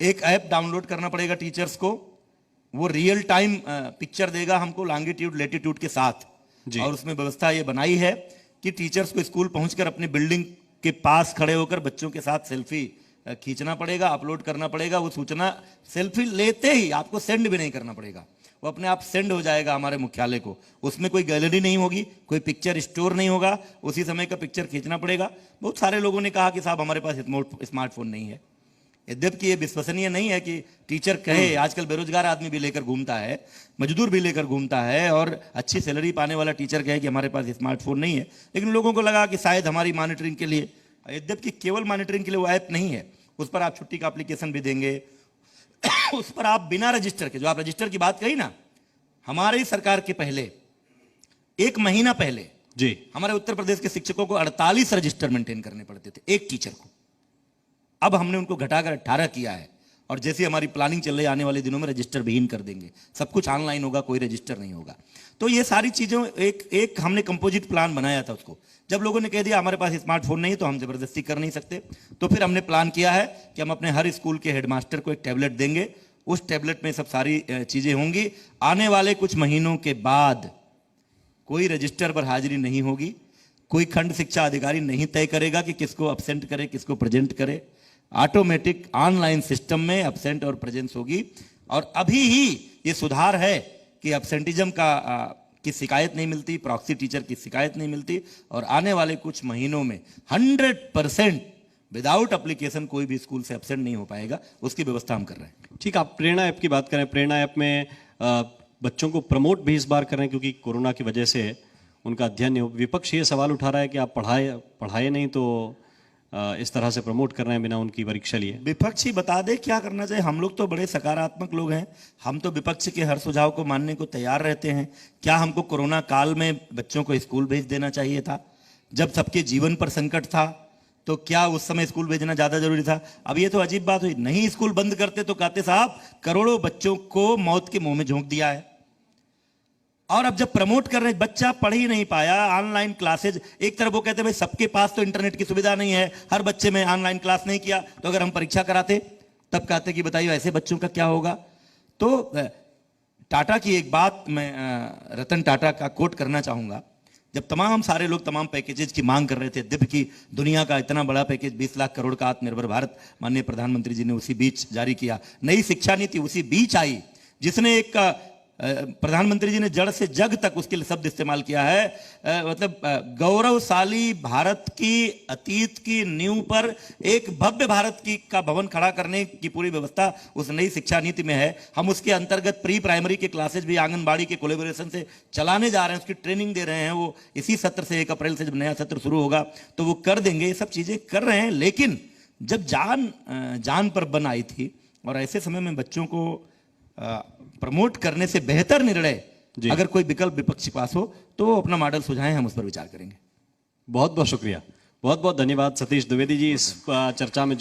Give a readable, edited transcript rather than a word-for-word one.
एक app download करना पड़ेगा टीचर्स को, वो रियल टाइम पिक्चर देगा हमको लॉन्गिट्यूड लेटीट्यूड के साथ। और उसमें व्यवस्था ये बनाई है कि टीचर्स को स्कूल पहुंचकर अपनी बिल्डिंग के पास खड़े होकर बच्चों के साथ सेल्फी खींचना पड़ेगा, अपलोड करना पड़ेगा। वो सूचना सेल्फी लेते ही आपको सेंड भी नहीं करना पड़ेगा, वो अपने आप सेंड हो जाएगा हमारे मुख्यालय को। उसमें कोई गैलरी नहीं होगी, कोई पिक्चर स्टोर नहीं होगा, उसी समय का पिक्चर खींचना पड़ेगा। बहुत सारे लोगों ने कहा कि साहब हमारे पास स्मार्टफोन नहीं है। यद्यपि ये विश्वसनीय नहीं है कि टीचर कहे, आजकल बेरोजगार आदमी भी लेकर घूमता है, मजदूर भी लेकर घूमता है, और अच्छी सैलरी पाने वाला टीचर कहे कि हमारे पास स्मार्टफोन नहीं है। लेकिन लोगों को लगा कि शायद हमारी मॉनिटरिंग के लिए, यद्यपि केवल मॉनिटरिंग के लिए वो ऐप नहीं है, उस पर आप छुट्टी का एप्लीकेशन भी देंगे। उस पर आप बिना रजिस्टर के, जो आप रजिस्टर की बात कही ना, हमारी सरकार के पहले 1 महीना पहले जी हमारे उत्तर प्रदेश के शिक्षकों को 48 रजिस्टर मेंटेन करने पड़ते थे एक टीचर को। अब हमने उनको घटाकर 18 किया है, और जैसे हमारी प्लानिंग चल रही है आने वाले दिनों में रजिस्टर विहीन कर देंगे, सब कुछ ऑनलाइन होगा, कोई रजिस्टर नहीं होगा। तो ये सारी चीज़ों एक हमने कंपोजिट प्लान बनाया था उसको। जब लोगों ने कह दिया हमारे पास स्मार्टफोन नहीं तो हम जबरदस्ती कर नहीं सकते, तो फिर हमने प्लान किया है कि हम अपने हर स्कूल के हेडमास्टर को एक टैबलेट देंगे। उस टैबलेट में सब सारी चीज़ें होंगी। आने वाले कुछ महीनों के बाद कोई रजिस्टर पर हाजिरी नहीं होगी, कोई खंड शिक्षा अधिकारी नहीं तय करेगा कि किसको अब्सेंट करे किसको प्रेजेंट करे। ऑटोमेटिक ऑनलाइन सिस्टम में अब्सेंट और प्रेजेंस होगी। और अभी ही ये सुधार है कि अब्सेंटिज्म की शिकायत नहीं मिलती, प्रॉक्सी टीचर की शिकायत नहीं मिलती, और आने वाले कुछ महीनों में 100% विदाउट एप्लीकेशन कोई भी स्कूल से अब्सेंट नहीं हो पाएगा। उसकी व्यवस्था हम कर रहे हैं। ठीक, आप प्रेरणा ऐप की बात करें, प्रेरणा ऐप में बच्चों को प्रमोट भी इस बार कर रहे हैं क्योंकि कोरोना की वजह से उनका अध्ययन नहीं हो। विपक्ष ये सवाल उठा रहा है कि आप पढ़ाए नहीं तो इस तरह से प्रमोट कर रहे हैं बिना उनकी परीक्षा लिए। विपक्ष ही बता दे क्या करना चाहिए। हम लोग तो बड़े सकारात्मक लोग हैं, हम तो विपक्ष के हर सुझाव को मानने को तैयार रहते हैं। क्या हमको कोरोना काल में बच्चों को स्कूल भेज देना चाहिए था? जब सबके जीवन पर संकट था तो क्या उस समय स्कूल भेजना ज्यादा जरूरी था? अब ये तो अजीब बात हुई, नहीं स्कूल बंद करते तो कहते साहब करोड़ों बच्चों को मौत के मुंह में झोंक दिया है। और अब जब प्रमोट कर रहे, बच्चा पढ़ ही नहीं पाया, ऑनलाइन क्लासेज, एक तरफ वो कहते भाई सबके पास तो इंटरनेट की सुविधा नहीं है, हर बच्चे में ऑनलाइन क्लास नहीं किया, तो अगर हम परीक्षा कराते तब कहते कि बताइए ऐसे बच्चों का क्या होगा। तो टाटा की एक बात मैं रतन टाटा का कोट करना चाहूंगा। जब तमाम सारे लोग तमाम पैकेजेस की मांग कर रहे थे, दिव्य की दुनिया का इतना बड़ा पैकेज 20 लाख करोड़ का आत्मनिर्भर भारत माननीय प्रधानमंत्री जी ने उसी बीच जारी किया। नई शिक्षा नीति उसी बीच आई जिसने एक प्रधानमंत्री जी ने जड़ से जग तक उसके लिए शब्द इस्तेमाल किया है, मतलब गौरवशाली भारत की अतीत की नींव पर एक भव्य भारत की का भवन खड़ा करने की पूरी व्यवस्था उस नई शिक्षा नीति में है। हम उसके अंतर्गत प्री प्राइमरी के क्लासेज भी आंगनबाड़ी के कोलैबोरेशन से चलाने जा रहे हैं, उसकी ट्रेनिंग दे रहे हैं। वो इसी सत्र से 1 अप्रैल से जब नया सत्र शुरू होगा तो वो कर देंगे, ये सब चीजें कर रहे हैं। लेकिन जब जान पर बन आई थी, और ऐसे समय में बच्चों को प्रमोट करने से बेहतर निर्णय अगर कोई विकल्प विपक्ष के पास हो तो अपना मॉडल सुझाएं, हम उस पर विचार करेंगे। बहुत बहुत शुक्रिया, बहुत बहुत धन्यवाद सतीश द्विवेदी जी इस चर्चा में